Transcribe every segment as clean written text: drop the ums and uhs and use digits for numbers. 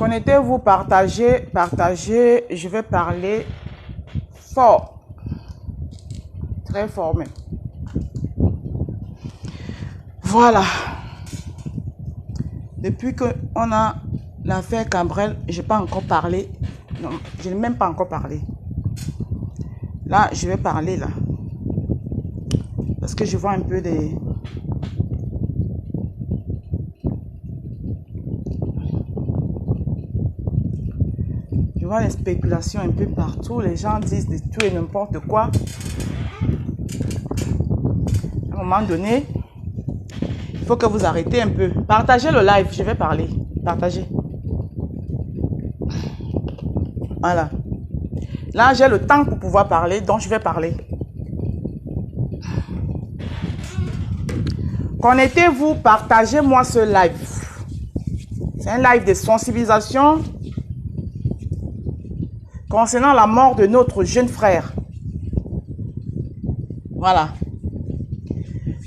Connectez-vous, partagez, partagez. Je vais parler fort. Très fort même. Voilà. Depuis qu'on a l'affaire Cambrel, je n'ai pas encore parlé. Non, je n'ai même pas encore parlé. Là, je vais parler là. Parce que je vois un peu des... Je vois les spéculations un peu partout. Les gens disent de tout et n'importe quoi. À un moment donné, il faut que vous arrêtez un peu. Partagez le live, je vais parler. Partagez. Voilà. Là, j'ai le temps pour pouvoir parler, donc je vais parler. Connectez-vous, partagez-moi ce live. C'est un live de sensibilisation concernant la mort de notre jeune frère. Voilà.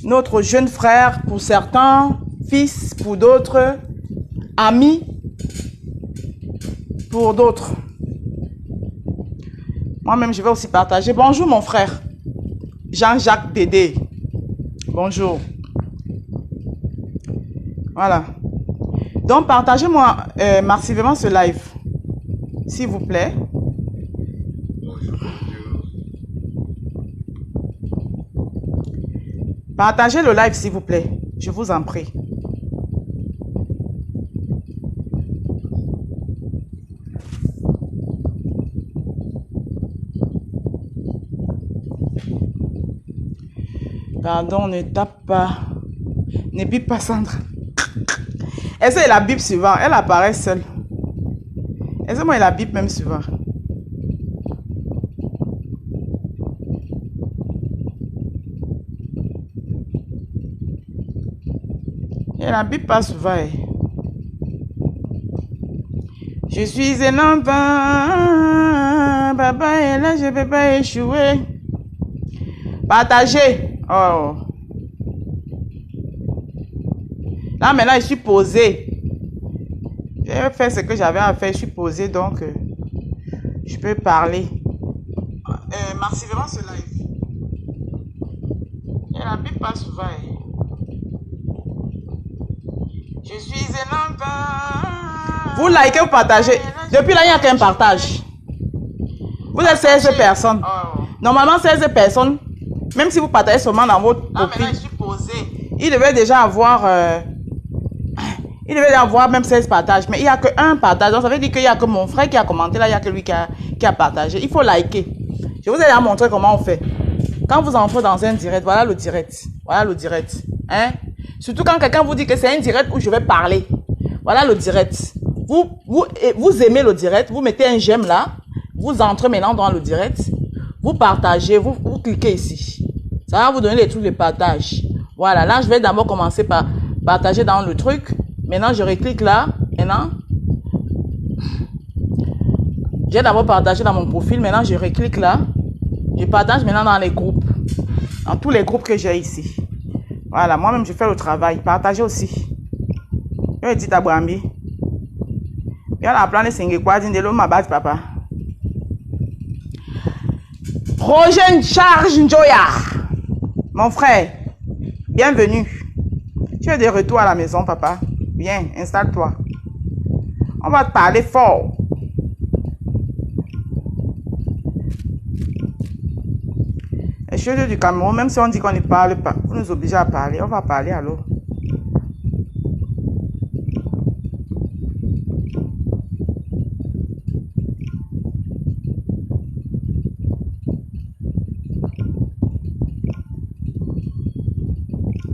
Notre jeune frère, pour certains, fils, pour d'autres, amis, pour d'autres. Moi-même, je vais aussi partager. Bonjour, mon frère. Jean-Jacques Dédé. Bonjour. Voilà. Donc, partagez-moi massivement ce live. S'il vous plaît. Partagez le live, s'il vous plaît. Je vous en prie. Pardon, ne tape pas. Ne bip pas, Sandra. Est-ce qu'elle la bip souvent? Elle apparaît seule. Est-ce que moi, elle la bip même souvent? Elle la bip pas souvent. Je suis un enfant. Papa est là, je ne peux pas échouer. Partagez. Oh. Là, maintenant, je suis posée. J'ai fait ce que j'avais à faire. Je suis posée, donc je peux parler. Massivement ce live. Elle n'habite pas souvent. Je suis un enfant. Vous likez, vous partagez. Depuis là, il n'y a qu'un partage. Vous êtes 16 personnes. Normalement, 16 personnes. Même si vous partagez seulement dans votre profil, il devait déjà avoir même 16 partages. Mais il n'y a qu'un partage. Donc ça veut dire qu'il n'y a que mon frère qui a commenté là, il n'y a que lui qui a partagé. Il faut liker. Je vous ai déjà montré comment on fait. Quand vous entrez dans un direct, voilà le direct. Voilà le direct. Hein? Surtout quand quelqu'un vous dit que c'est un direct où je vais parler. Voilà le direct. Vous aimez le direct, vous mettez un j'aime là. Vous entrez maintenant dans le direct. Vous partagez, vous cliquez ici. Ça va vous donner les trucs de partage. Voilà, là, je vais d'abord commencer par partager dans le truc. Maintenant, je reclique là. Maintenant, j'ai d'abord partagé dans mon profil. Maintenant, je reclique là. Je partage maintenant dans les groupes. Dans tous les groupes que j'ai ici. Voilà, moi-même, je fais le travail. Partagez aussi. Je dis à Bambi. Bien la plan de Singekwa, de l'homme ma base, papa. Roger Charge Njoya, mon frère, bienvenue. Tu es de retour à la maison, papa. Viens, installe-toi. On va te parler fort. Les choses du Cameroun, même si on dit qu'on ne parle pas, vous nous obligez à parler. On va parler alors.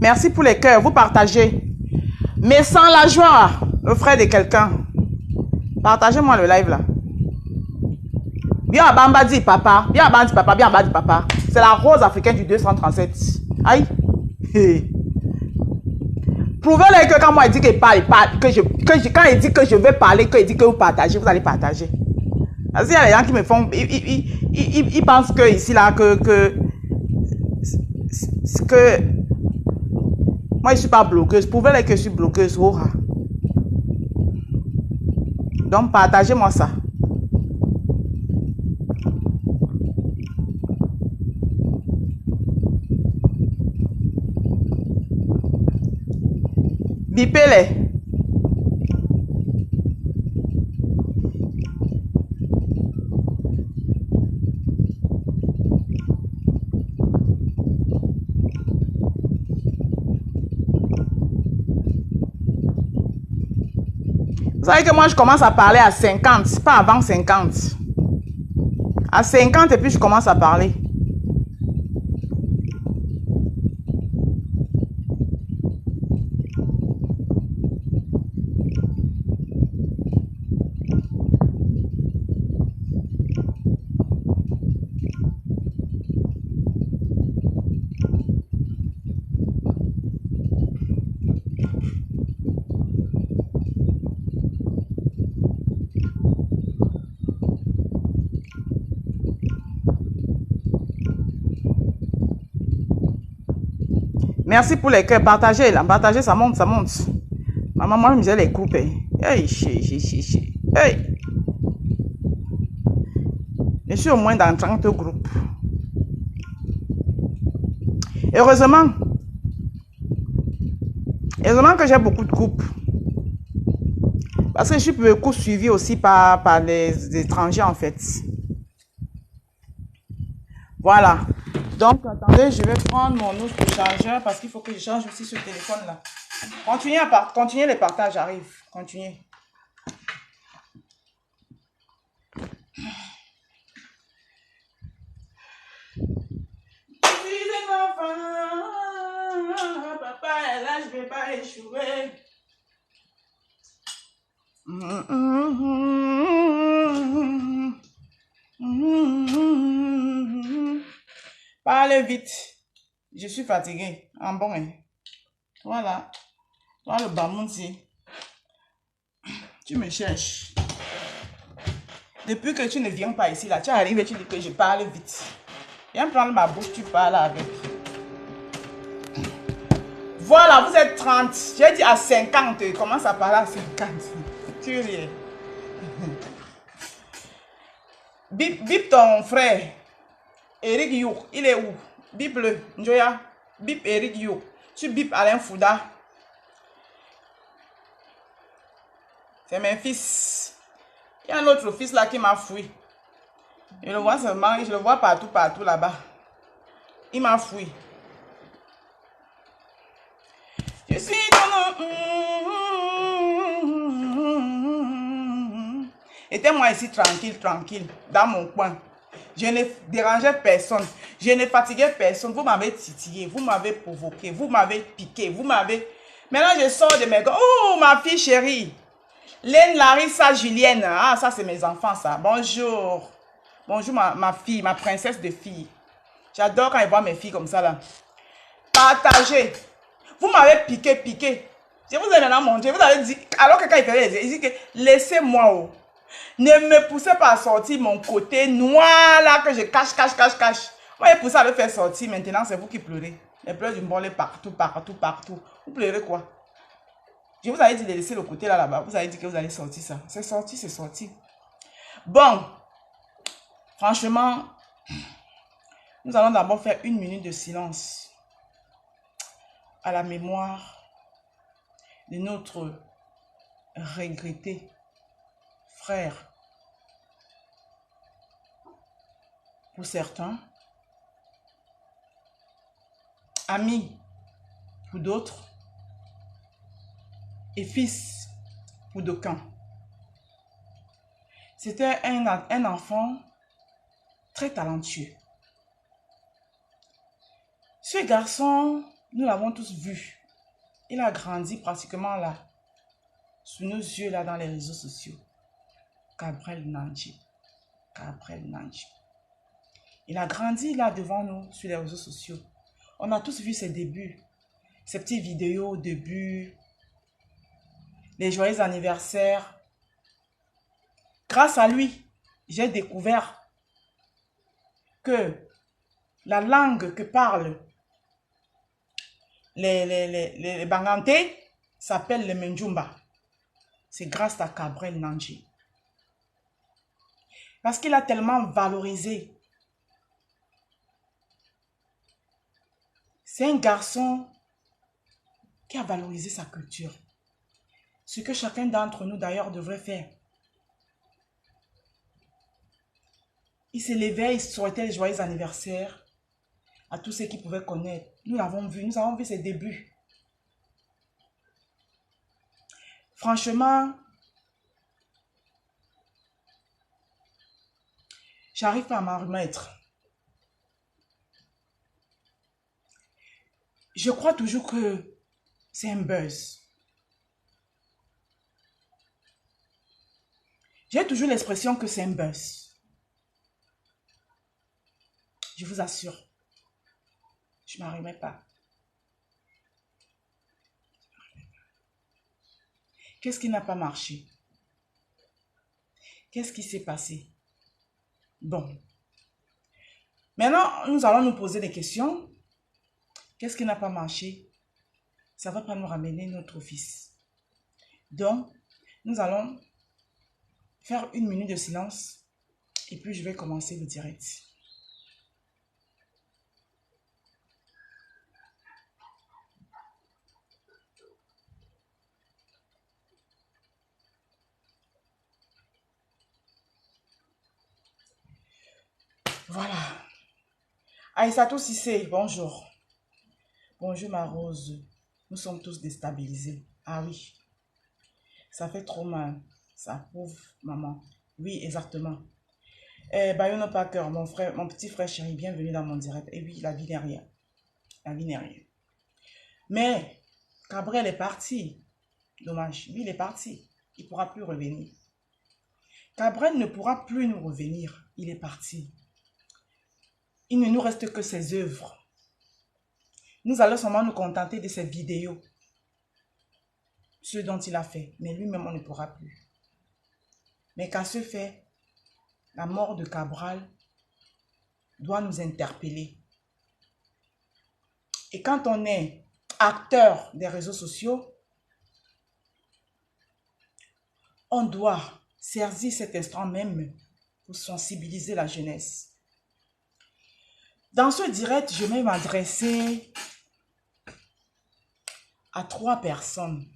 Merci pour les cœurs, vous partagez. Mais sans la joie, le frère de quelqu'un. Partagez-moi le live là. Bien Bamba dit papa, bien Bamba dit papa, bien Bamba dit papa. C'est la rose africaine du 237. Aïe. Prouvez-le que quand moi il dit qu'il parle, quand il dit que je vais parler, qu'il dit que vous partagez, vous allez partager. Parce qu'il y a des gens qui me font, ils pensent que ici là, que moi, je ne suis pas bloqueuse. Prouvez-le que je suis bloqueuse. Oh. Donc, partagez-moi ça. Bipez-les. Vous savez que moi, je commence à parler à 50, pas avant 50. À 50 et puis je commence à parler. Merci pour les cœurs. Partagez là. Partagez, ça monte, ça monte. Maman, moi, je me disais les coupes. Hey, hey. Je suis au moins dans 30 groupes. Heureusement que j'ai beaucoup de groupes. Parce que je suis beaucoup suivi aussi par les étrangers en fait. Voilà. Donc, attendez, je vais prendre mon autre chargeur parce qu'il faut que je change aussi ce téléphone-là. Continuez les partages, j'arrive. Continuez. Papa est là, je ne vais pas échouer. Parlez vite. Je suis fatiguée. En bon, hein. Voilà. Voilà le bamounti. Tu me cherches. Depuis que tu ne viens pas ici, là, tu arrives et tu dis que je parle vite. Viens prendre ma bouche, tu parles avec. Voilà, vous êtes 30. J'ai dit à 50. Commence à parler à 50. Tu ris. Bip ton frère. Eric Youk, il est où? Bip le. Njoya. Bip Eric Youk. Tu bip Alain Fouda. C'est mes fils. Il y a un autre fils là qui m'a fui. Je le vois seulement, je le vois partout là-bas. Il m'a fui. Je suis dans le... Étais-moi ici tranquille, dans mon coin. Je ne dérangeais personne. Je ne fatiguais personne. Vous m'avez titillé, vous m'avez provoqué, vous m'avez piqué, vous m'avez... Maintenant, je sors de mes gars. Oh, ma fille chérie. Laine, Larissa, Julienne. Ah, ça, c'est mes enfants, ça. Bonjour. Bonjour, ma fille, ma princesse de fille. J'adore quand ils voient mes filles comme ça, là. Partagez. Vous m'avez piqué. Je vous ai maintenant montré. Vous avez dit, alors que quand il faisait il dit que laissez-moi. Oh. Ne me poussez pas à sortir mon côté noir, là, que je cache. Moi, j'ai poussé à le faire sortir. Maintenant, c'est vous qui pleurez. Les pleurs du mbolet partout. Vous pleurez quoi? Je vous avais dit de laisser le côté là-bas. Vous avez dit que vous allez sortir ça. C'est sorti. Bon. Franchement, nous allons d'abord faire 1 minute de silence à la mémoire de notre regretté frère. Pour certains, ami pour d'autres, et fils pour d'aucuns. C'était un enfant très talentueux. Ce garçon, nous l'avons tous vu. Il a grandi pratiquement là, sous nos yeux là dans les réseaux sociaux. Gabriel Nandji. Il a grandi là devant nous sur les réseaux sociaux. On a tous vu ses débuts, ses petites vidéos au début, les joyeux anniversaires. Grâce à lui, j'ai découvert que la langue que parlent les Banganté s'appelle le Menjumba. C'est grâce à Gabriel Nandji. Parce qu'il a tellement valorisé. C'est un garçon qui a valorisé sa culture. Ce que chacun d'entre nous d'ailleurs devrait faire. Il s'est levé, il souhaitait les joyeux anniversaires à tous ceux qui pouvaient connaître. Nous avons vu ses débuts. Franchement, j'arrive pas à m'en remettre. Je crois toujours que c'est un buzz. J'ai toujours l'expression que c'est un buzz. Je vous assure. Je ne m'en remets pas. Qu'est-ce qui n'a pas marché? Qu'est-ce qui s'est passé? Bon. Maintenant, nous allons nous poser des questions. Qu'est-ce qui n'a pas marché? Ça ne va pas nous ramener notre fils. Donc, nous allons faire 1 minute de silence et puis je vais commencer le direct. Voilà. Aïssatou Sissé, bonjour. Bonjour ma Rose. Nous sommes tous déstabilisés. Ah oui. Ça fait trop mal. Ça prouve, maman. Oui, exactement. Bayono Parker, mon petit frère chéri, bienvenue dans mon direct. Et oui, la vie n'est rien. La vie n'est rien. Mais, Cabrel est parti. Dommage. Lui, il est parti. Il ne pourra plus revenir. Cabrel ne pourra plus nous revenir. Il est parti. Il ne nous reste que ses œuvres. Nous allons seulement nous contenter de ses vidéos. Ce dont il a fait. Mais lui-même, on ne pourra plus. Mais qu'à ce fait, la mort de Cabral doit nous interpeller. Et quand on est acteur des réseaux sociaux, on doit saisir cet instant même pour sensibiliser la jeunesse. Dans ce direct, je vais m'adresser à 3 personnes.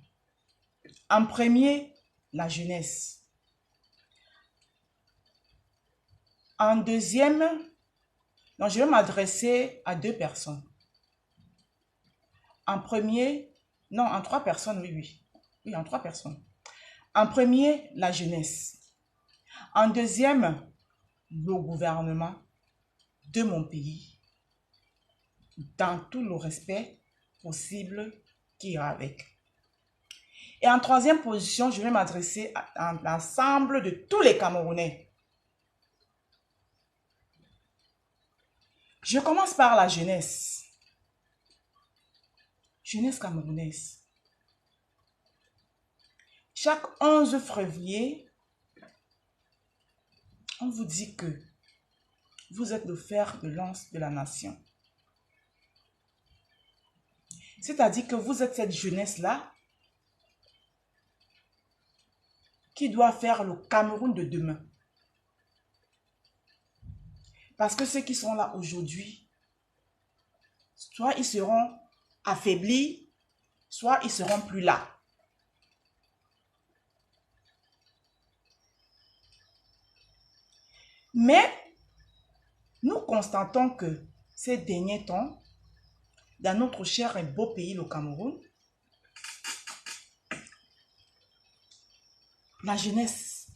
En premier, la jeunesse. En deuxième, non, je vais m'adresser à 2 personnes. En premier, non, en 3 personnes, oui. Oui, en 3 personnes. En premier, la jeunesse. En deuxième, le gouvernement de mon pays, dans tout le respect possible qui ira avec. Et en troisième position, je vais m'adresser à l'ensemble de tous les Camerounais. Je commence par la jeunesse. Jeunesse camerounaise. Chaque 11 février, on vous dit que vous êtes le fer de lance de la nation. C'est-à-dire que vous êtes cette jeunesse-là qui doit faire le Cameroun de demain. Parce que ceux qui sont là aujourd'hui, soit ils seront affaiblis, soit ils seront plus là. Mais nous constatons que ces derniers temps, dans notre cher et beau pays, le Cameroun, la jeunesse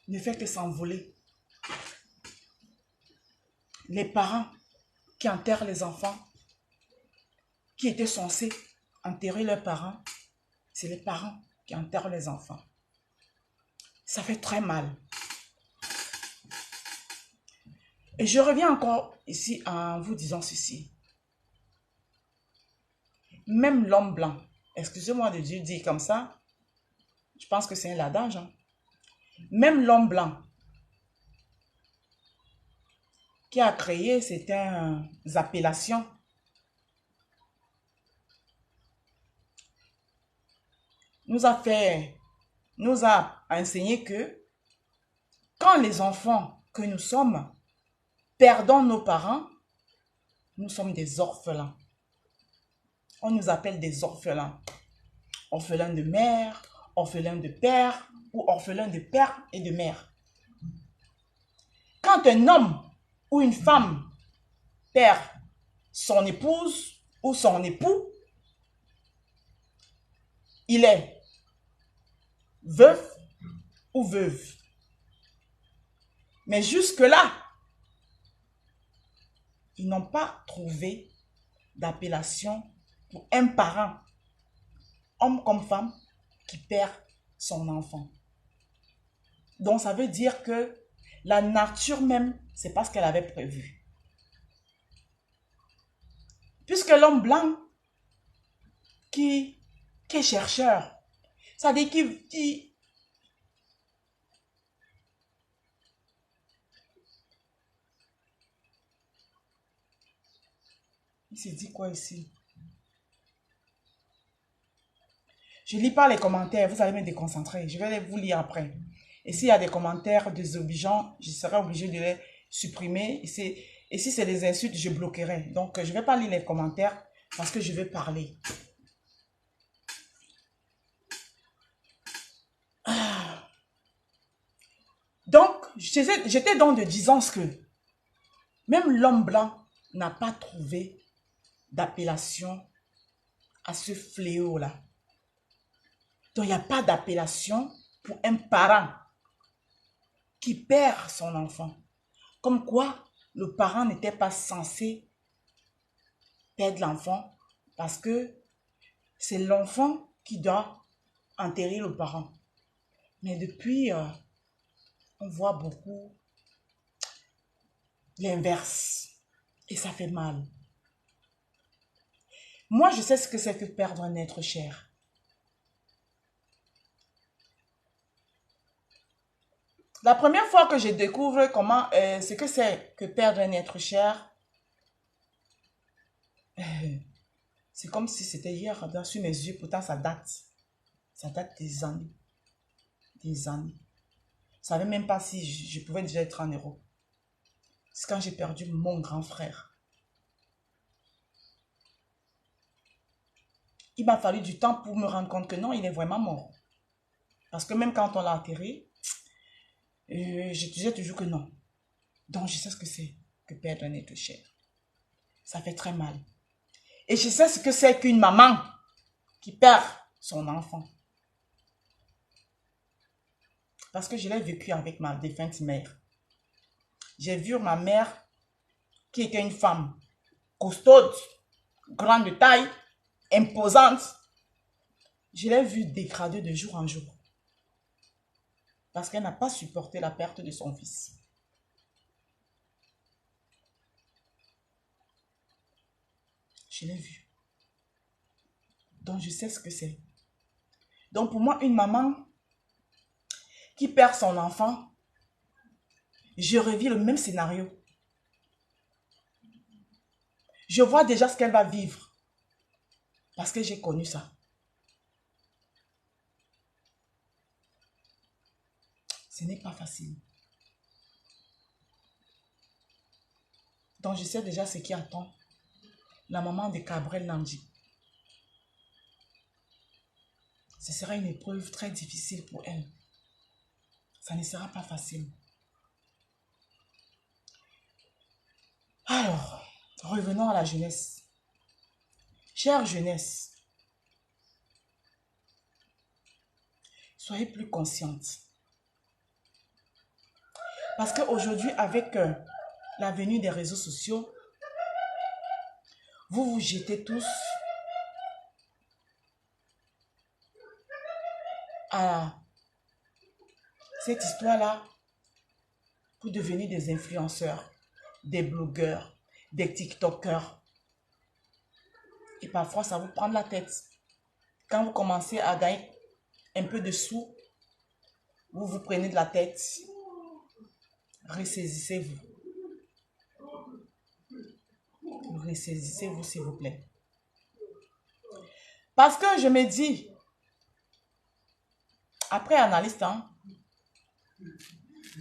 ne fait que s'envoler. Les parents qui enterrent les enfants, qui étaient censés enterrer leurs parents, c'est les parents qui enterrent les enfants. Ça fait très mal. Et je reviens encore ici en vous disant ceci. Même l'homme blanc, excusez-moi de dire comme ça, je pense que c'est un adage, hein? Même l'homme blanc qui a créé certaines appellations nous a enseigné que quand les enfants que nous sommes, perdons nos parents, nous sommes des orphelins. On nous appelle des orphelins. Orphelins de mère, orphelins de père ou orphelins de père et de mère. Quand un homme ou une femme perd son épouse ou son époux, il est veuf ou veuve. Mais jusque-là, ils n'ont pas trouvé d'appellation pour un parent, homme comme femme, qui perd son enfant. Donc, ça veut dire que la nature même, c'est pas ce qu'elle avait prévu. Puisque l'homme blanc, qui est chercheur, ça veut dire qu'il se dit quoi ici? Je ne lis pas les commentaires, vous allez me déconcentrer. Je vais vous lire après. Et s'il y a des commentaires désobligeants, je serai obligée de les supprimer. Et si c'est des insultes, je bloquerai. Donc, je ne vais pas lire les commentaires parce que je vais parler. Donc, j'étais donc de disant que même l'homme blanc n'a pas trouvé d'appellation à ce fléau-là. Donc, il n'y a pas d'appellation pour un parent qui perd son enfant. Comme quoi, le parent n'était pas censé perdre l'enfant parce que c'est l'enfant qui doit enterrer le parent. Mais depuis, on voit beaucoup l'inverse. Et ça fait mal. Moi, je sais ce que c'est que perdre un être cher. La première fois que je découvre comment, ce que c'est que perdre un être cher, c'est comme si c'était hier, sur mes yeux, pourtant ça date. Ça date des années. Des années. Je ne savais même pas si je pouvais déjà être en héros. C'est quand j'ai perdu mon grand frère. Il m'a fallu du temps pour me rendre compte que non, il est vraiment mort. Parce que même quand on l'a enterré, je disais toujours que non. Donc je sais ce que c'est que perdre un être cher. Ça fait très mal. Et je sais ce que c'est qu'une maman qui perd son enfant. Parce que je l'ai vécu avec ma défunte mère. J'ai vu ma mère qui était une femme costaude, grande de taille, imposante. Je l'ai vue dégrader de jour en jour. Parce qu'elle n'a pas supporté la perte de son fils. Je l'ai vue. Donc je sais ce que c'est. Donc pour moi, une maman qui perd son enfant, je revis le même scénario. Je vois déjà ce qu'elle va vivre. Parce que j'ai connu ça. Ce n'est pas facile. Donc je sais déjà ce qui attend la maman de Cabrel Nandi. Ce sera une épreuve très difficile pour elle. Ça ne sera pas facile. Alors, revenons à la jeunesse. Chère jeunesse, soyez plus consciente. Parce qu'aujourd'hui, avec la venue des réseaux sociaux, vous vous jetez tous à cette histoire-là pour devenir des influenceurs, des blogueurs, des TikTokers. Et parfois, ça vous prend la tête. Quand vous commencez à gagner un peu de sous, vous vous prenez de la tête. Ressaisissez-vous. Ressaisissez-vous, s'il vous plaît. Parce que je me dis, après analyse,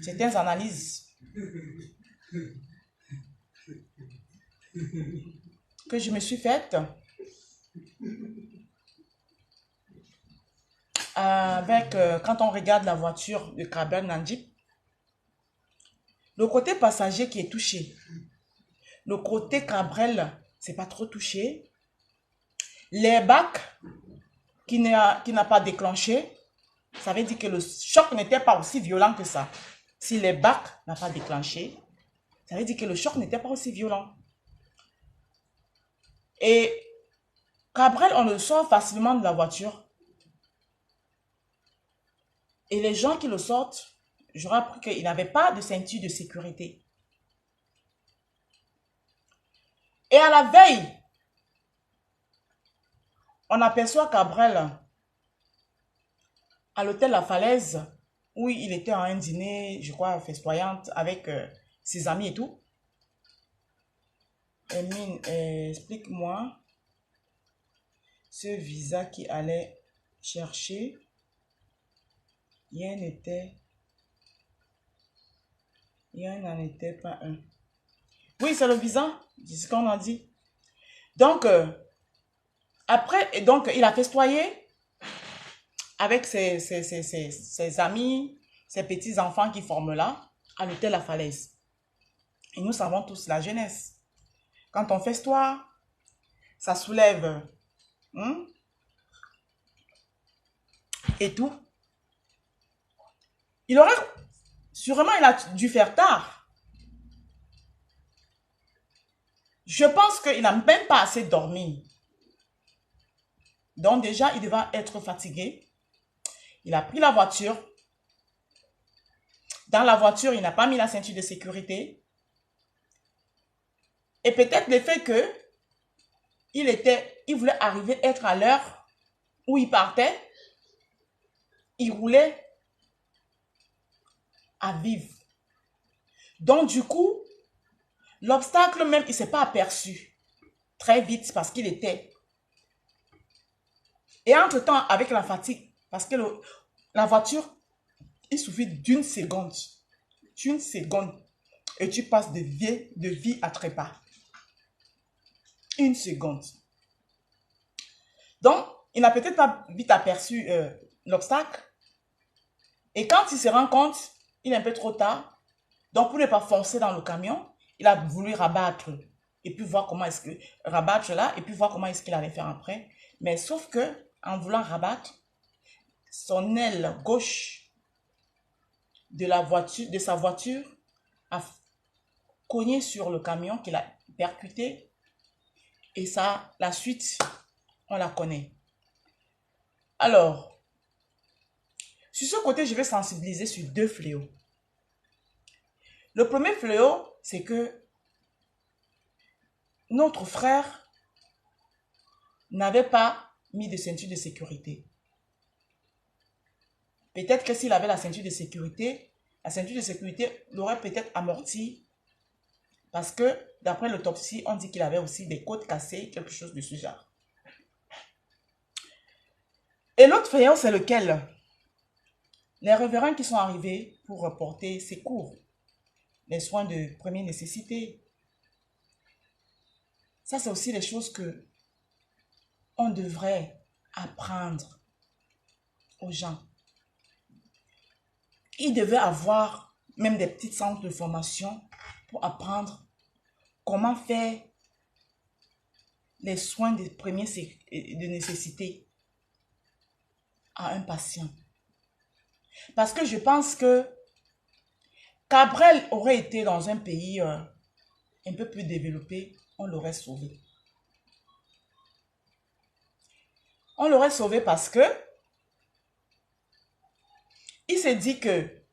certaines analyses que je me suis faite avec, quand on regarde la voiture de Cabrel Nandip, le côté passager qui est touché, le côté Cabrel, c'est pas trop touché. Les bacs qui n'a pas déclenché, ça veut dire que le choc n'était pas aussi violent que ça. Si les bacs n'ont pas déclenché, ça veut dire que le choc n'était pas aussi violent. Et Cabrel, on le sort facilement de la voiture. Et les gens qui le sortent, j'aurais appris qu'il n'avait pas de ceinture de sécurité. Et à la veille, on aperçoit Cabrel à l'hôtel La Falaise, où il était à un dîner, je crois, festoyante avec ses amis et tout. Mine, explique-moi ce visa qui allait chercher. Il n'en était pas un. Oui, c'est le visa, c'est ce qu'on a dit. Donc, après, donc, il a festoyé avec ses amis, ses petits-enfants qui forment là, à l'hôtel La Falaise. Et nous savons tous la jeunesse. Quand on festoie, ça soulève et tout. Sûrement, il a dû faire tard. Je pense qu'il n'a même pas assez dormi. Donc déjà, il devait être fatigué. Il a pris la voiture. Dans la voiture, il n'a pas mis la ceinture de sécurité. Et peut-être le fait que il voulait arriver, être à l'heure où il partait. Il roulait à vivre. Donc du coup, l'obstacle même, il ne s'est pas aperçu très vite parce qu'il était. Et entre-temps, avec la fatigue, parce que la voiture, il suffit d'une seconde. Et tu passes de vie à trépas. Une seconde. Donc, il n'a peut-être pas vite aperçu l'obstacle. Et quand il se rend compte, il est un peu trop tard. Donc, pour ne pas foncer dans le camion, il a voulu rabattre. Et puis voir comment est-ce que... Rabattre là, et puis voir comment est-ce qu'il allait faire après. Mais sauf que, en voulant rabattre, son aile gauche de sa voiture a cogné sur le camion qu'il a percuté. Et ça, la suite, on la connaît. Alors, sur ce côté, je vais sensibiliser sur deux fléaux. Le premier fléau, c'est que notre frère n'avait pas mis de ceinture de sécurité. Peut-être que s'il avait la ceinture de sécurité l'aurait peut-être amorti. Parce que, d'après l'autopsie, on dit qu'il avait aussi des côtes cassées, quelque chose de ce genre. Et l'autre fléau, c'est lequel? Les révérends qui sont arrivés pour reporter ces cours, les soins de première nécessité. Ça, c'est aussi les choses que on devrait apprendre aux gens. Ils devaient avoir même des petits centres de formation pour apprendre comment faire les soins de première nécessité à un patient. Parce que je pense que Cabrel aurait été dans un pays un peu plus développé, on l'aurait sauvé. On l'aurait sauvé parce que il s'est dit que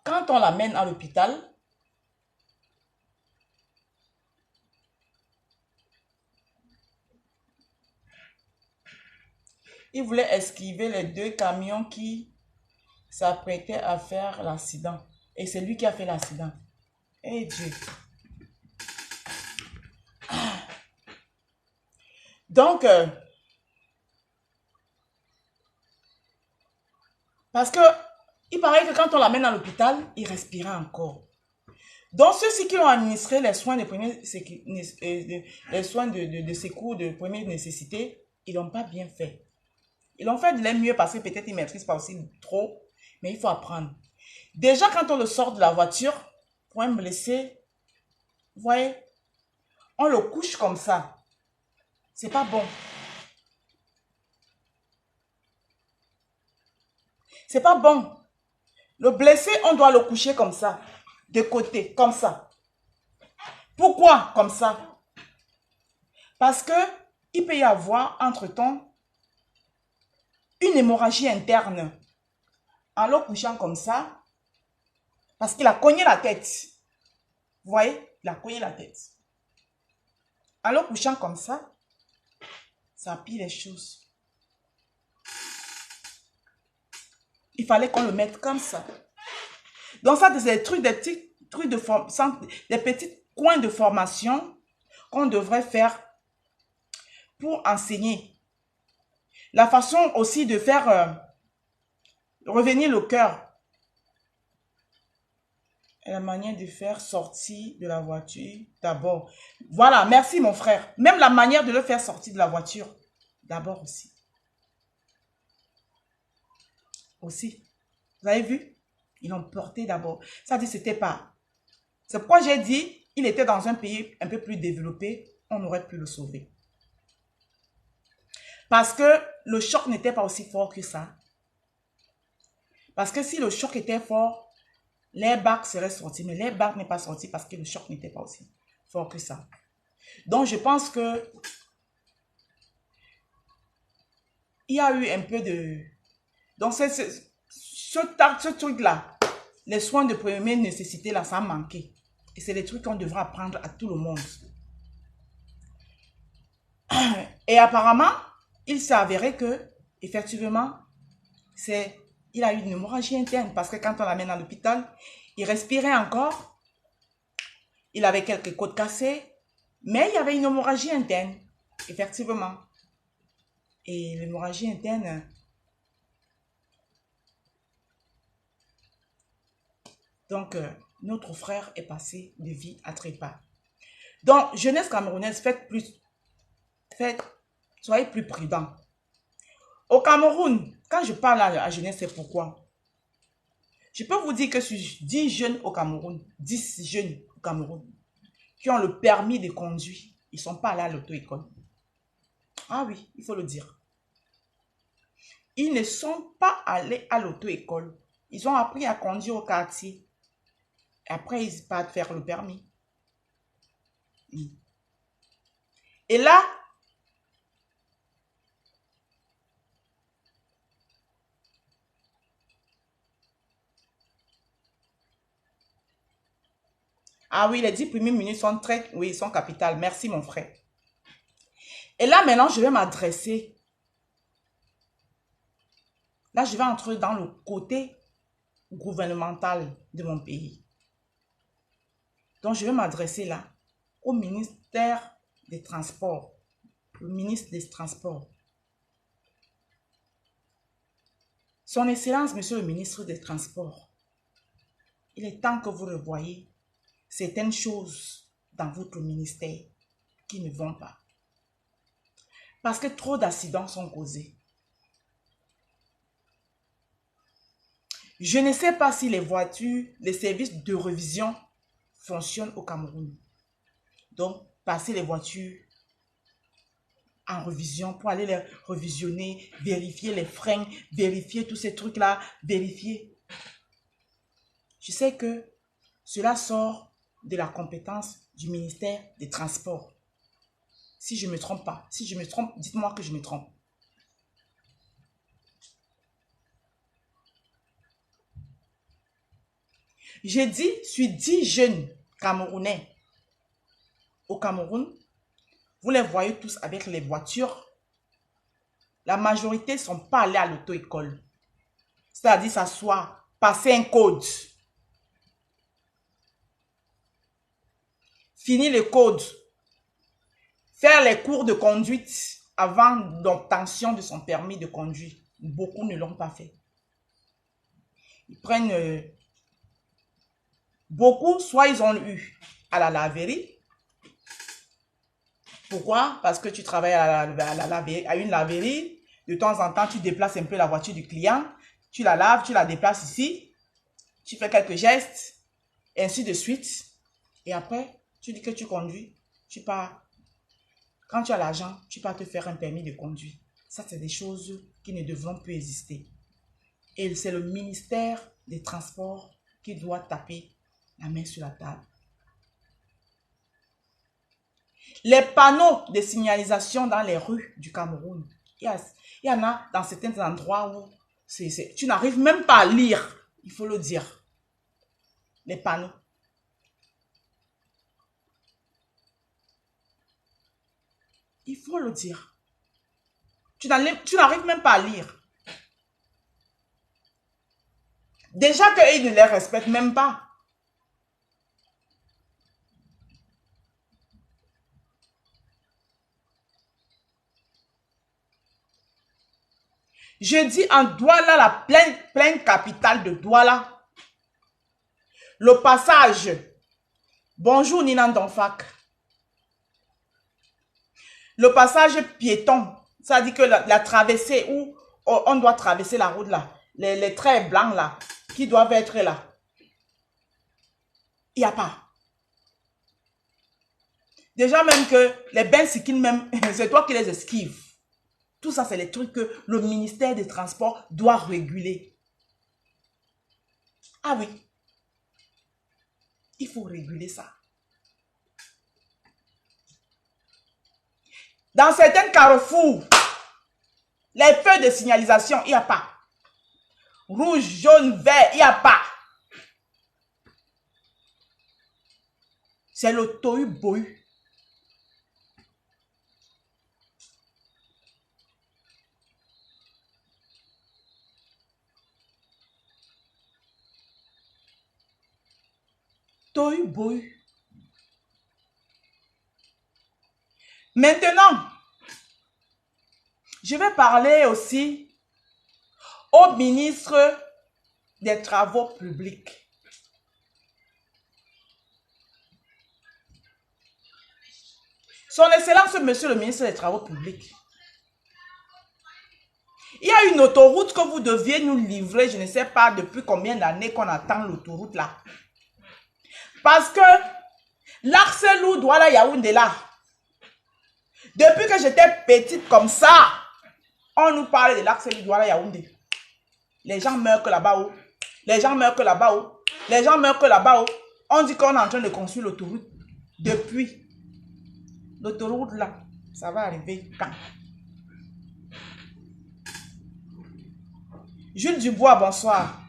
quand on l'amène à l'hôpital, il voulait esquiver les deux camions qui s'apprêtaient à faire l'accident. Et c'est lui qui a fait l'accident. Eh Dieu. Donc, parce que il paraît que quand on l'amène à l'hôpital, il respirait encore. Donc, ceux-ci qui ont administré les soins de les soins de secours de première nécessité, ils n'ont pas bien fait. Ils l'ont fait de leur mieux parce que peut-être ils ne maîtrisent pas aussi trop, mais il faut apprendre. Déjà, quand on le sort de la voiture, pour un blessé, vous voyez, on le couche comme ça. C'est pas bon. C'est pas bon. Le blessé, on doit le coucher comme ça. De côté, comme ça. Pourquoi comme ça? Parce que il peut y avoir, entre-temps, une hémorragie interne. En le couchant comme ça, parce qu'il a cogné la tête. Vous voyez? Il a cogné la tête. En le couchant comme ça pille les choses. Il fallait qu'on le mette comme ça. Donc ça, c'est des trucs, des petits trucs de formation, des petits coins de formation qu'on devrait faire pour enseigner. La façon aussi de faire revenir le cœur. Et la manière de faire sortir de la voiture d'abord. Voilà, merci mon frère. Même la manière de le faire sortir de la voiture d'abord aussi. Aussi. Vous avez vu? Ils l'ont porté d'abord. Ça dit c'était pas. C'est pourquoi j'ai dit, il était dans un pays un peu plus développé, on aurait pu le sauver. Parce que le choc n'était pas aussi fort que ça. Parce que si le choc était fort, l'airbag serait sorti. Mais l'airbag n'est pas sorti parce que le choc n'était pas aussi fort que ça. Donc je pense que il y a eu un peu de... Donc ce truc-là, les soins de première nécessité, là, ça a manqué. Et c'est des trucs qu'on devrait apprendre à tout le monde. Et apparemment, il s'est avéré que, effectivement, il a eu une hémorragie interne. Parce que quand on l'amène à l'hôpital, il respirait encore. Il avait quelques côtes cassées. Mais il y avait une hémorragie interne. Effectivement. Et l'hémorragie interne... Donc, notre frère est passé de vie à trépas. Donc, jeunesse camerounaise, soyez plus prudents. Au Cameroun, quand je parle à la jeunesse, c'est pourquoi? Je peux vous dire que sur 10 jeunes au Cameroun, 10 jeunes au Cameroun, qui ont le permis de conduire, ils ne sont pas allés à l'auto-école. Ah oui, il faut le dire. Ils ne sont pas allés à l'auto-école. Ils ont appris à conduire au quartier. Après, ils partent faire le permis. Et là, ah oui, les 10 premières minutes sont oui, sont capitales. Merci, mon frère. Et là, maintenant, je vais m'adresser. Là, je vais entrer dans le côté gouvernemental de mon pays. Donc, je vais m'adresser là au ministère des Transports. Le ministre des Transports. Son Excellence, Monsieur le ministre des Transports. Il est temps que vous revoyiez certaines choses dans votre ministère qui ne vont pas. Parce que trop d'accidents sont causés. Je ne sais pas si les voitures, les services de révision fonctionnent au Cameroun. Donc, passer les voitures en révision pour aller les revisionner, vérifier les freins, vérifier tous ces trucs-là, vérifier. Je sais que cela sort de la compétence du ministère des Transports. Si je ne me trompe pas, si je me trompe, dites-moi que je me trompe. J'ai dit, sur 10 jeunes Camerounais au Cameroun, vous les voyez tous avec les voitures. La majorité ne sont pas allés à l'auto-école. C'est-à-dire s'asseoir, passer un code. Finir le code. Faire les cours de conduite avant l'obtention de son permis de conduire. Beaucoup ne l'ont pas fait. Ils prennent Beaucoup, soit ils ont eu à la laverie. Pourquoi? Parce que tu travailles à une laverie. De temps en temps, tu déplaces un peu la voiture du client. Tu la laves, tu la déplaces ici. Tu fais quelques gestes. Et ainsi de suite. Et après, tu dis que tu conduis. Tu pars. Quand tu as l'argent, tu pars te faire un permis de conduire. Ça, c'est des choses qui ne devront plus exister. Et c'est le ministère des Transports qui doit taper la main sur la table. Les panneaux de signalisation dans les rues du Cameroun, il y en a dans certains endroits où tu n'arrives même pas à lire, il faut le dire. Les panneaux. Il faut le dire. Tu n'arrives même pas à lire. Déjà qu'ils ne les respectent même pas. Je dis en Douala, la pleine capitale de Douala. Le passage. Bonjour Nina Ndonfak. Le passage piéton. Ça dit que la traversée où on doit traverser la route là. Les traits blancs là. Qui doivent être là. Il n'y a pas. Déjà même que les bains sikines même, c'est toi qui les esquives. Tout ça, c'est les trucs que le ministère des Transports doit réguler. Ah oui. Il faut réguler ça. Dans certains carrefours, les feux de signalisation, il n'y a pas. Rouge, jaune, vert, il n'y a pas. C'est le tohu-bohu. Tohu-bohu. Maintenant, je vais parler aussi au ministre des Travaux publics. Son Excellence, Monsieur le ministre des Travaux publics. Il y a une autoroute que vous deviez nous livrer, je ne sais pas depuis combien d'années qu'on attend l'autoroute là. Parce que l'axe lourd Douala Yaoundé là, depuis que j'étais petite comme ça, on nous parle de l'axe lourd Douala Yaoundé. Les gens meurent que là-bas où. Les gens meurent que là-bas où. Les gens meurent que là-bas où. On dit qu'on est en train de construire l'autoroute. Depuis. L'autoroute là, ça va arriver quand? Jules Dubois, bonsoir.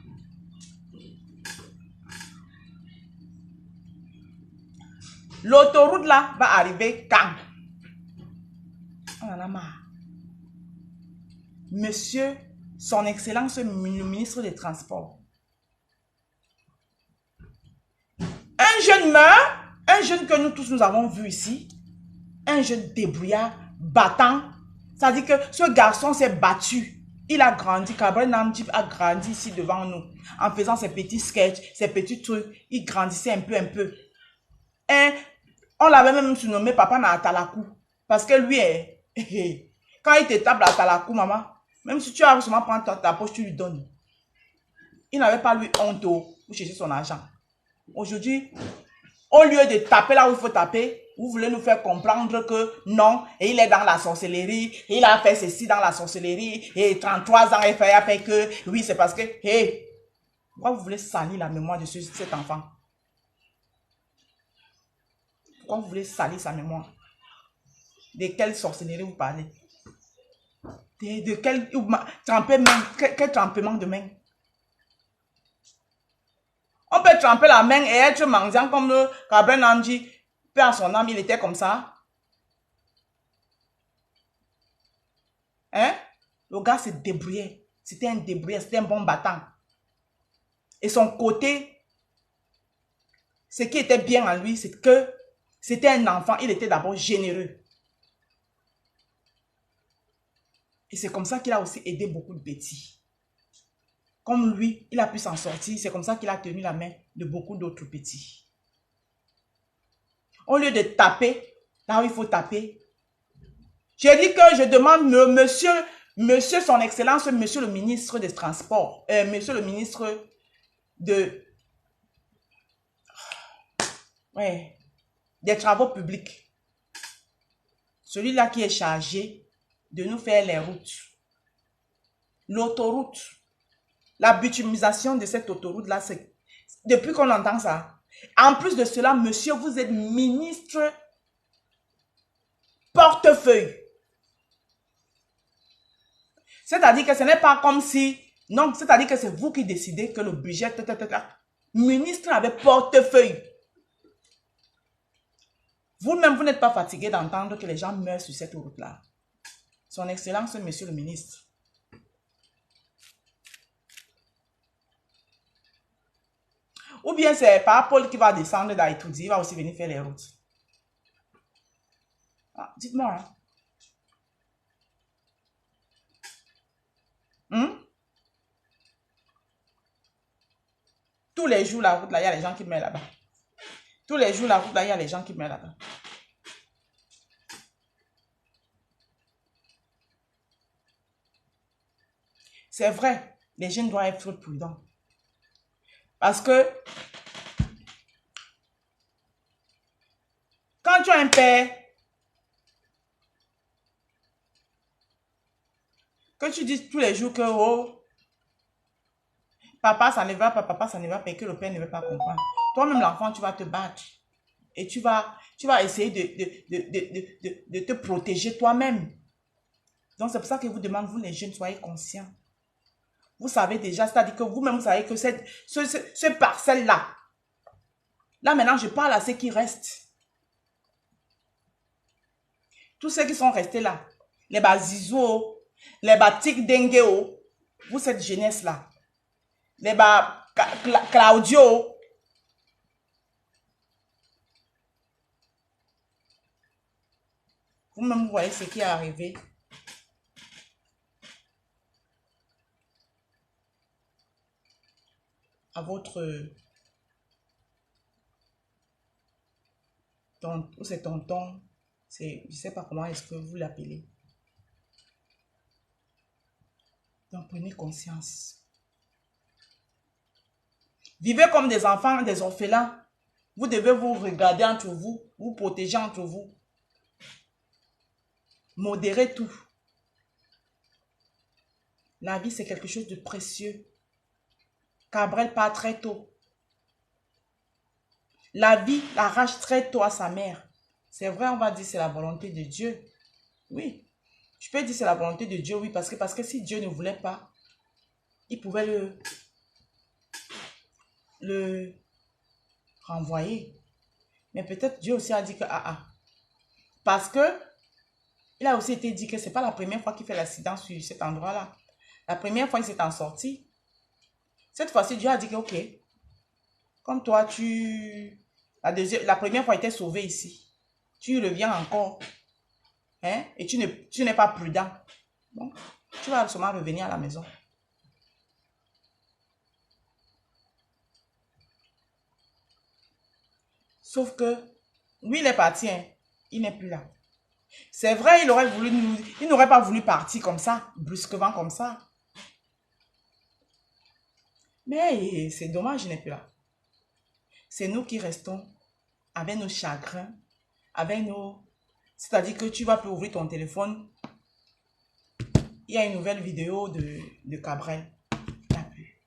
L'autoroute là va arriver quand? On en a marre. Monsieur, son Excellence, le ministre des Transports. Un jeune meurt, un jeune que nous tous nous avons vu ici, un jeune débrouillard, battant. Ça dit que ce garçon s'est battu. Il a grandi, Cabrel Namdip a grandi ici devant nous, en faisant ses petits sketchs, ses petits trucs. Il grandissait un peu. Et on l'avait même surnommé Papa Natalakou. Parce que lui, quand il te tape la Talakou, maman, même si tu as seulement prendre ta poche, tu lui donnes. Il n'avait pas lui honte pour chercher son argent. Aujourd'hui, au lieu de taper là où il faut taper, vous voulez nous faire comprendre que non, et il est dans la sorcellerie, et il a fait ceci dans la sorcellerie, et 33 ans, il a fait que, oui, c'est parce que, hey, pourquoi vous voulez salir la mémoire de cet enfant? Pourquoi vous voulez salir sa mémoire? De quelle sorcellerie vous parlez? De quel trempement de main? On peut tremper la main et être mendiant comme le Cabrel Namdi. Peu à son âme, il était comme ça. Hein? Le gars se débrouillait. C'était un débrouillard, c'était un bon battant. Et son côté, ce qui était bien en lui, c'est que c'était un enfant. Il était d'abord généreux. Et c'est comme ça qu'il a aussi aidé beaucoup de petits. comme lui, il a pu s'en sortir. C'est comme ça qu'il a tenu la main de beaucoup d'autres petits. Au lieu de taper, là où il faut taper. J'ai dit que je demande monsieur son excellence, monsieur le ministre des Transports, monsieur le ministre de... Ouais, des Travaux publics. Celui-là qui est chargé de nous faire les routes. L'autoroute. La bitumisation de cette autoroute-là, c'est depuis qu'on entend ça. En plus de cela, monsieur, vous êtes ministre portefeuille. C'est-à-dire que ce n'est pas comme si... Non, c'est-à-dire que c'est vous qui décidez que le budget... Ministre avec portefeuille. Vous-même, vous n'êtes pas fatigué d'entendre que les gens meurent sur cette route-là. Son Excellence, monsieur le ministre. Ou bien c'est par Paul qui va descendre d'Aïtoudi, il va aussi venir faire les routes. Ah, dites-moi. Tous les jours, la route, là, il y a les gens qui meurent là-bas. Tous les jours, la route, là, il y a les gens qui meurent là-bas. C'est vrai, les jeunes doivent être prudents. Parce que quand tu as un père, que tu dis tous les jours que oh, papa ça ne va pas, papa ça ne va pas, et que le père ne veut pas comprendre. Toi-même l'enfant, tu vas te battre. Et tu vas essayer de te protéger toi-même. Donc c'est pour ça que je vous demande, vous les jeunes, soyez conscients. Vous savez déjà, c'est-à-dire que vous-même, vous savez que ce parcelle-là, là maintenant, je parle à ceux qui restent. Tous ceux qui sont restés là, les Bazizou, les Batik Dengeo, vous cette jeunesse-là, les Claudio, vous-même, vous voyez ce qui est arrivé. À votre c'est tonton, je ne sais pas comment est-ce que vous l'appelez. Donc prenez conscience. Vivez comme des enfants, des orphelins. Vous devez vous regarder entre vous, vous protéger entre vous. Modérez tout. La vie, c'est quelque chose de précieux. Cabrel part très tôt. La vie l'arrache très tôt à sa mère. C'est vrai, on va dire c'est la volonté de Dieu. Oui. Je peux dire c'est la volonté de Dieu, oui, parce que si Dieu ne voulait pas, il pouvait le renvoyer. Mais peut-être Dieu aussi a dit que parce que il a aussi été dit que ce n'est pas la première fois qu'il fait l'accident sur cet endroit-là. La première fois, il s'est en sorti. Cette fois-ci, Dieu a dit que, ok, comme toi, la première fois, il était sauvé ici. Tu reviens encore. Hein? Et tu n'es pas prudent. Donc, tu vas seulement revenir à la maison. Sauf que, lui, il est parti. Hein? Il n'est plus là. C'est vrai, il n'aurait pas voulu partir comme ça, brusquement comme ça. Mais c'est dommage, il n'est plus là. C'est nous qui restons avec nos chagrins, avec nos... C'est-à-dire que tu vas plus ouvrir ton téléphone. Il y a une nouvelle vidéo de Cabrel. Il n'y a plus.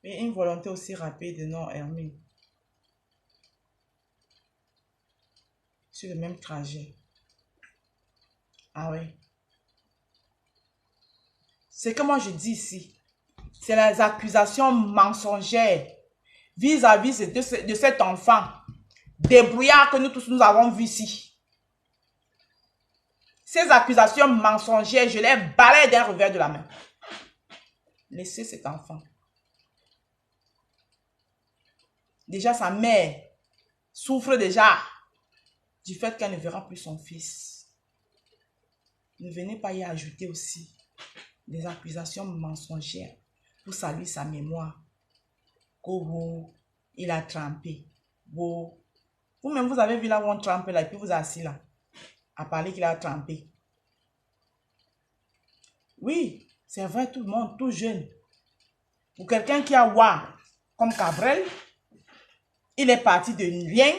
Et une volonté aussi rapide de non, Hermine. Sur le même trajet. Ah oui. Ce que moi je dis ici, c'est les accusations mensongères vis-à-vis de cet enfant débrouillard que nous tous nous avons vu ici. Ces accusations mensongères, je les balaye d'un revers de la main. Laissez cet enfant. Déjà sa mère, souffre déjà du fait qu'elle ne verra plus son fils. Ne venez pas y ajouter aussi des accusations mensongères pour salir sa mémoire. Oh, il a trempé. Oh. Vous-même, vous avez vu là où on trempe là et puis vous êtes assis là à parler qu'il a trempé. Oui, c'est vrai, tout le monde, tout jeune. Pour quelqu'un qui a wa comme Cabrel, il est parti de rien.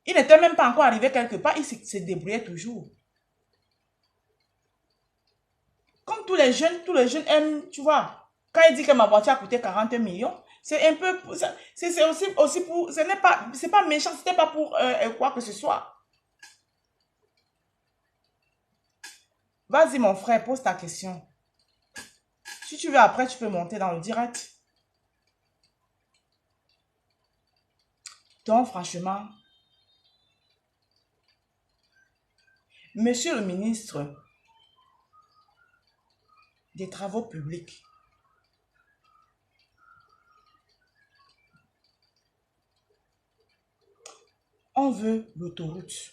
Il n'était même pas encore arrivé quelque part, il se débrouillait toujours. Comme tous les jeunes aiment, tu vois, quand il dit que ma voiture a coûté 40 millions, c'est un peu, c'est aussi pour, c'est pas méchant, c'était pas pour quoi que ce soit. Vas-y mon frère, pose ta question. Si tu veux après, tu peux monter dans le direct. Donc franchement, monsieur le ministre des Travaux publics, on veut l'autoroute.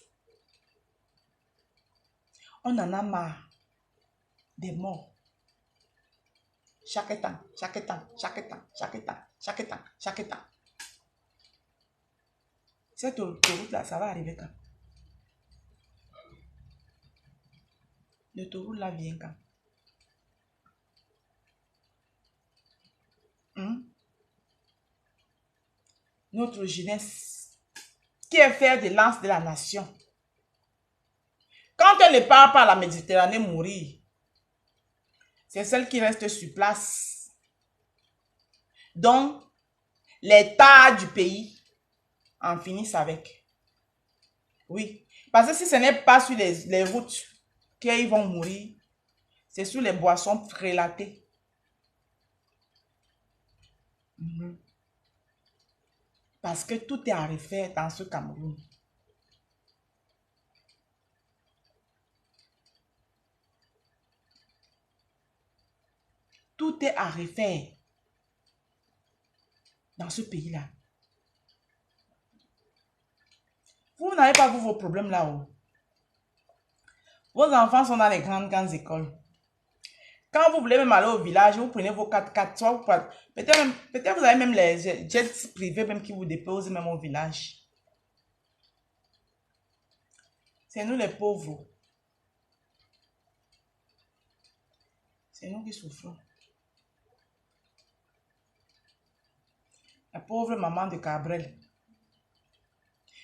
On en a marre des morts. Chaque temps. Cette autoroute-là, ça va arriver quand? L'autoroute-là vient quand? Notre jeunesse, qui est fer de lance de la nation. Quand elle ne part pas à la Méditerranée mourir, c'est celle qui reste sur place. Donc, l'État du pays en finissent avec. Oui. Parce que si ce n'est pas sur les routes qu'ils vont mourir, c'est sur les boissons prélatées. Parce que tout est à refaire dans ce Cameroun. Tout est à refaire dans ce pays-là. Vous n'avez pas vos problèmes là-haut. Vos enfants sont dans les grandes écoles. Quand vous voulez même aller au village, vous prenez vos 4x4. Peut-être vous avez même les jets privés même qui vous déposent même au village. C'est nous les pauvres. C'est nous qui souffrons. La pauvre maman de Cabrel.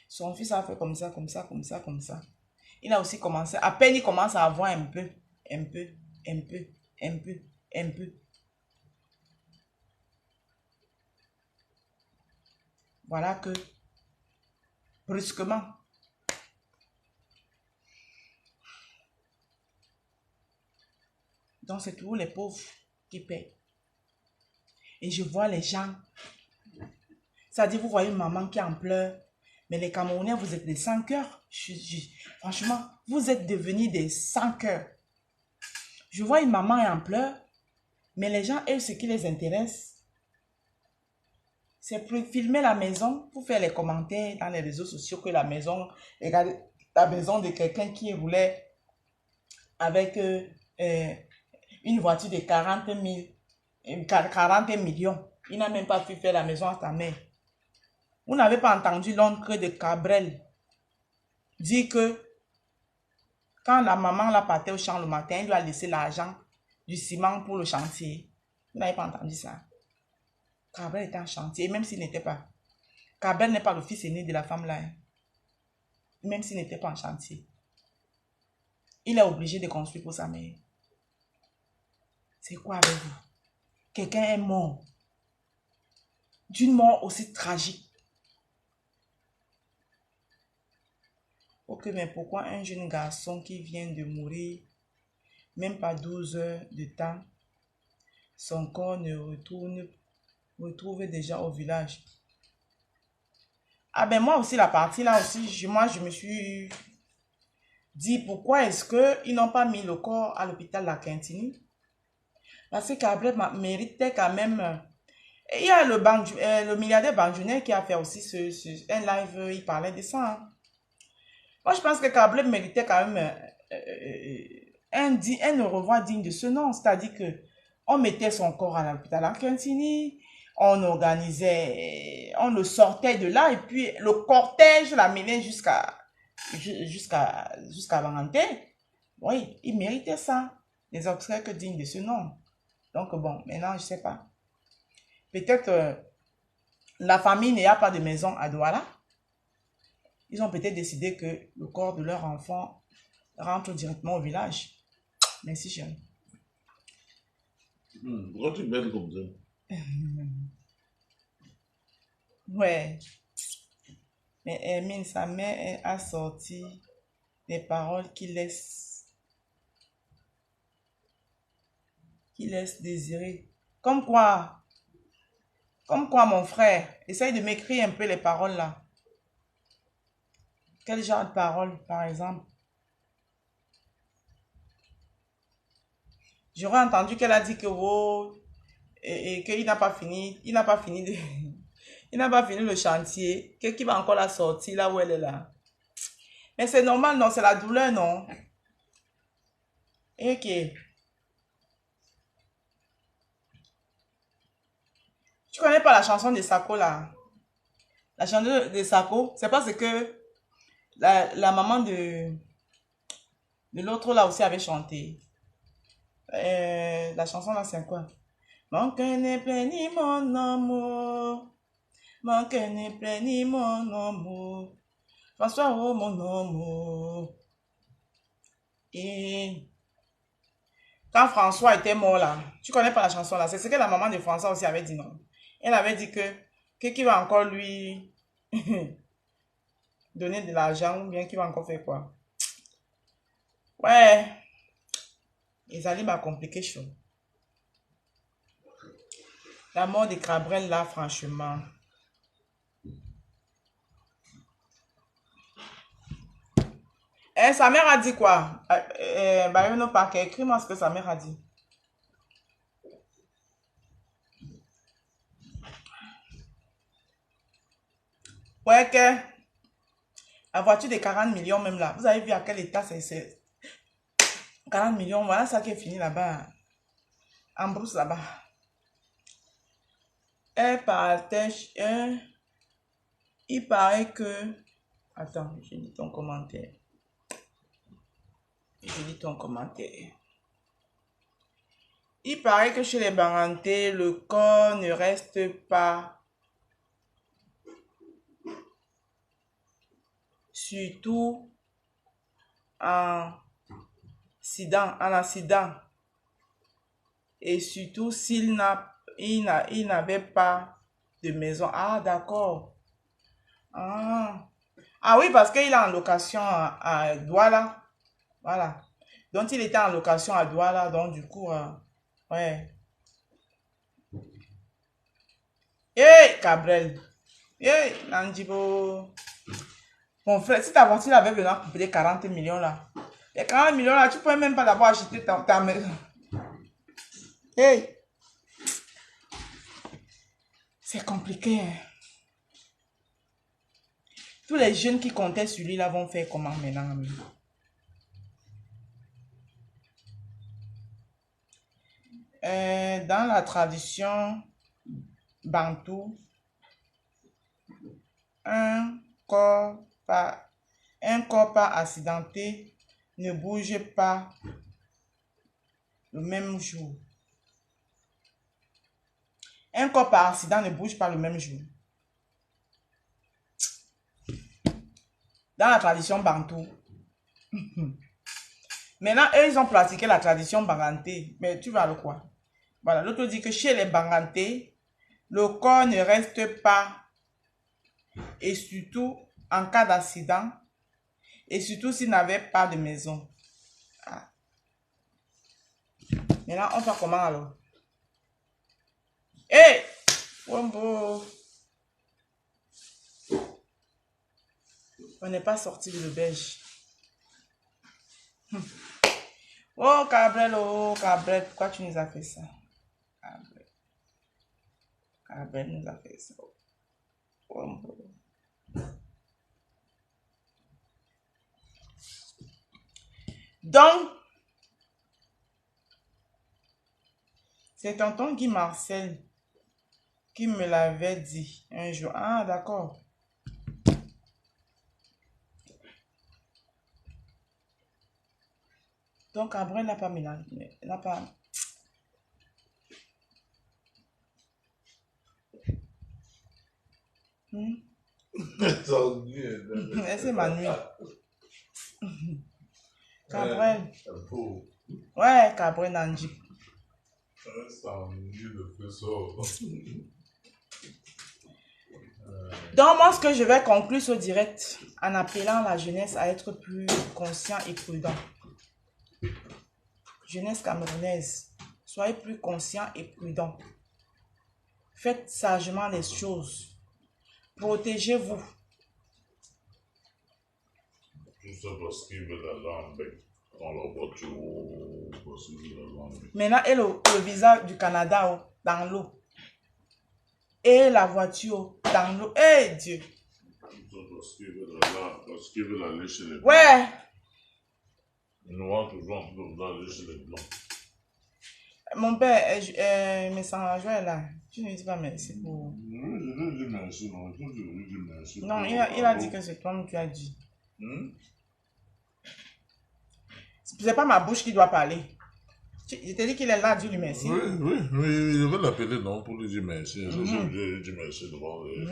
Son fils a fait comme ça. Il a aussi commencé, à peine il commence à avoir un peu. Voilà que, brusquement, donc c'est toujours les pauvres qui paient. Et je vois les gens, c'est-à-dire vous voyez une maman qui en pleure, mais les Camerounais, vous êtes des sans cœur. Franchement, vous êtes devenus des sans cœur. Je vois une maman en pleurs, mais les gens, eux, ce qui les intéresse, c'est pour filmer la maison, pour faire les commentaires dans les réseaux sociaux que la maison, regardez, la maison de quelqu'un qui roulait avec une voiture de 40 millions. Il n'a même pas pu faire la maison à sa mère. Vous n'avez pas entendu l'oncle de Cabrel dire que quand la maman la partait au champ le matin, il lui a laissé l'argent du ciment pour le chantier. Vous n'avez pas entendu ça? Cabrel était en chantier, même s'il n'était pas. Cabrel n'est pas le fils aîné de la femme là. Hein. Même s'il n'était pas en chantier. Il est obligé de construire pour sa mère. C'est quoi avec vous? Quelqu'un est mort. D'une mort aussi tragique. Ok, mais pourquoi un jeune garçon qui vient de mourir, même pas 12 heures de temps, son corps ne retrouve déjà au village? Ah ben moi aussi, la partie là aussi, moi je me suis dit pourquoi est-ce qu'ils n'ont pas mis le corps à l'hôpital La Quintini? Parce que Cabrel méritait quand même Et il y a le milliardaire Banjounet qui a fait aussi un live, il parlait de ça. Hein. Moi, je pense que Cableb méritait quand même un au revoir digne de ce nom. C'est-à-dire que on mettait son corps à l'hôpital Argentini, on organisait, on le sortait de là et puis le cortège l'amenait jusqu'à Banganté. Oui, il méritait ça. Les obsèques dignes de ce nom. Donc bon, maintenant, je sais pas. Peut-être la famille n'a pas de maison à Douala. Ils ont peut-être décidé que le corps de leur enfant rentre directement au village. Merci, chérie. Pourquoi tu me mets comme ça? Ouais. Mais Hermine, sa mère a sorti des paroles qui laissent désirer. Comme quoi, mon frère, essaye de m'écrire un peu les paroles là. Quel genre de paroles, par exemple? J'aurais entendu qu'elle a dit que et qu'il n'a pas fini, il n'a pas fini de, il n'a pas fini le chantier, qu'il va encore la sortir là où elle est là. Mais c'est normal, non, c'est la douleur, non? Ok. Tu connais pas la chanson de Sako là? La chanson de Sako, c'est parce que la maman de l'autre là aussi avait chanté. La chanson là, c'est quoi? Mon cœur n'est plein ni mon amour. Mon cœur n'est plein ni mon amour. François, oh mon amour. Et quand François était mort là, tu connais pas la chanson là, c'est ce que la maman de François aussi avait dit, non? Elle avait dit que qui va encore lui donner de l'argent ou bien qui va encore faire quoi? Ouais, ils allaient m'a compliqué chaud. La mort de Cabrel là, franchement. Sa mère a dit quoi? Bayono Parker, écris-moi ce que sa mère a dit. Ouais, que la voiture de 40 millions même là, vous avez vu à quel état c'est 40 millions, voilà ça qui est fini là-bas, en brousse là-bas. Elle partage, il paraît que... Attends, je lis ton commentaire. Je lis ton commentaire. Il paraît que chez les Barantais, le corps ne reste pas. Surtout en accident. Et surtout s'il n'avait pas de maison. Ah, d'accord. Ah oui, parce qu'il est en location à Douala. Voilà. Donc, il était en location à Douala. Donc, du coup, ouais. Hey, Cabrel. Hey, Nanjibo. Mon frère, si ta voiture avait besoin de couper 40 millions là. Les 40 millions là, tu ne peux même pas d'abord acheter ta maison. Hey. C'est compliqué. Hein. Tous les jeunes qui comptaient sur lui là vont faire comment maintenant? Dans la tradition bantou, un corps pas accidenté ne bouge pas le même jour. Un corps par accident ne bouge pas le même jour. Dans la tradition bantou. Maintenant, eux, ils ont pratiqué la tradition banganté. Mais tu vas le quoi? Voilà, l'autre dit que chez les bangantés, le corps ne reste pas. Et surtout, en cas d'accident. Et surtout, s'il n'avait pas de maison. Ah. Maintenant, on fait comment alors? Hé! Hey! Wombo! On n'est pas sorti de l'auberge. Oh, Cabrel, pourquoi tu nous as fait ça? Cabrel. Cabrel nous a fait ça. Donc, c'est tonton Guy Marcel qui me l'avait dit un jour. Ah, d'accord. Donc, Cabrel n'a pas mélangé. N'a pas... C'est ma nuit. Cabrel. Ouais, Cabrel Nanji. Donc, moi, ce que je vais conclure ce direct en appelant la jeunesse à être plus conscient et prudent. Jeunesse camerounaise, soyez plus conscient et prudent. Faites sagement les choses. Protégez-vous. Tout ça parce qu'il veut la lampe dans la voiture, parce qu'il veut la lampe. Maintenant, et le visa du Canada oh, dans l'eau. Et la voiture dans l'eau. Eh Dieu. Tout ça parce qu'il veut la lampe, parce qu'il veut aller chez les blancs. Ouais. Nous avons toujours un peu d'aller chez les blancs. Mon père, mais sans joie là. Tu ne dis pas merci pour... Oui, je lui dis merci, non. Je lui dis merci. Non, il a dit que c'est toi qui as dit. C'est pas ma bouche qui doit parler. Je t'ai dit qu'il est là, dis-lui merci. Oui, je vais l'appeler non pour lui dire merci. Je lui dis merci devant les...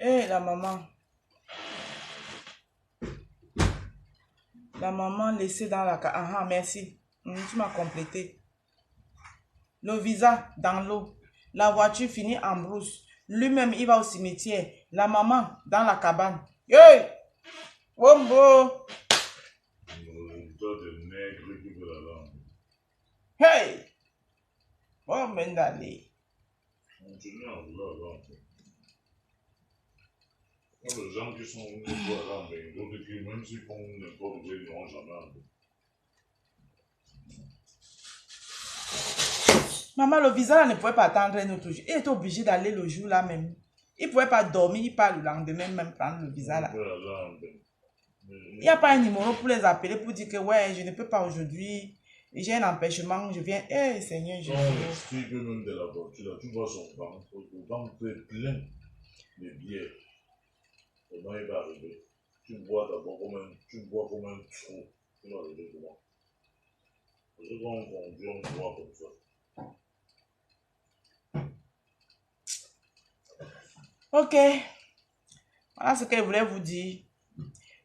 Eh, la maman. La maman laissée dans la... Ah, merci. Tu m'as complété. Le visa dans l'eau. La voiture finit en brousse. Lui-même, il va au cimetière. La maman dans la cabane. Hey! Wombo! Hey! Oh, Mendali. Les gens qui sont venus pour la lampe, d'autres qui, même s'ils font n'importe quoi, ils n'auront jamais un peu. Maman, le visa là ne pouvait pas attendre un autre jour. Il était obligé d'aller le jour là même. Il ne pouvait pas dormir, il part le lendemain même prendre le visa là. Il n'y a pas un numéro pour les appeler pour dire que ouais, je ne peux pas aujourd'hui. J'ai un empêchement, je viens. Eh Seigneur, je non, explique même de la voiture là, tu vois son banc. Le banc est plein de bière. Comment il va arriver? Tu bois d'abord comme un trou. Tu vas arriver comment? Parce que quand on conduit, on boit comme ça. Ok. Voilà ce que je voulais vous dire.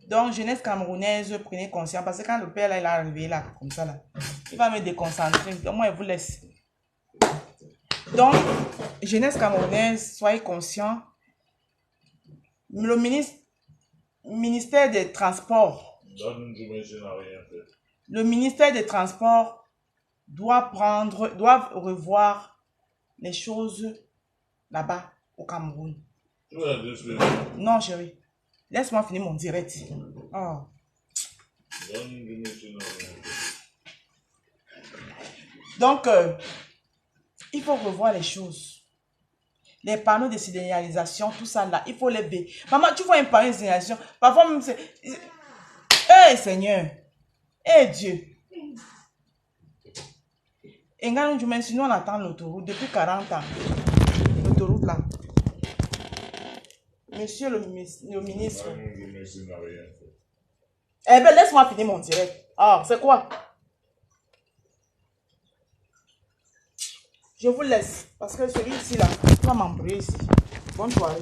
Donc, jeunesse camerounaise, prenez conscience. Parce que quand le père là, il est arrivé là, comme ça là, il va me déconcentrer. Donc, moi, je vous laisse. Donc, jeunesse camerounaise, soyez conscients. Le ministère des Transports. Le ministère des Transports doit revoir les choses là-bas au Cameroun. Non, chérie. Laisse-moi finir mon direct. Oh. Donc, il faut revoir les choses. Les panneaux de signalisation, tout ça là, il faut les baisser. Maman, tu vois un panneau de signalisation, parfois même c'est... Hey Seigneur! Hey Dieu! Et sinon on attend l'autoroute depuis 40 ans. L'autoroute là. Monsieur le ministre. Eh bien, laisse-moi finir mon direct. Ah, c'est quoi? Je vous laisse. Parce que celui-ci là, il va m'embrouiller ici. Bonne soirée.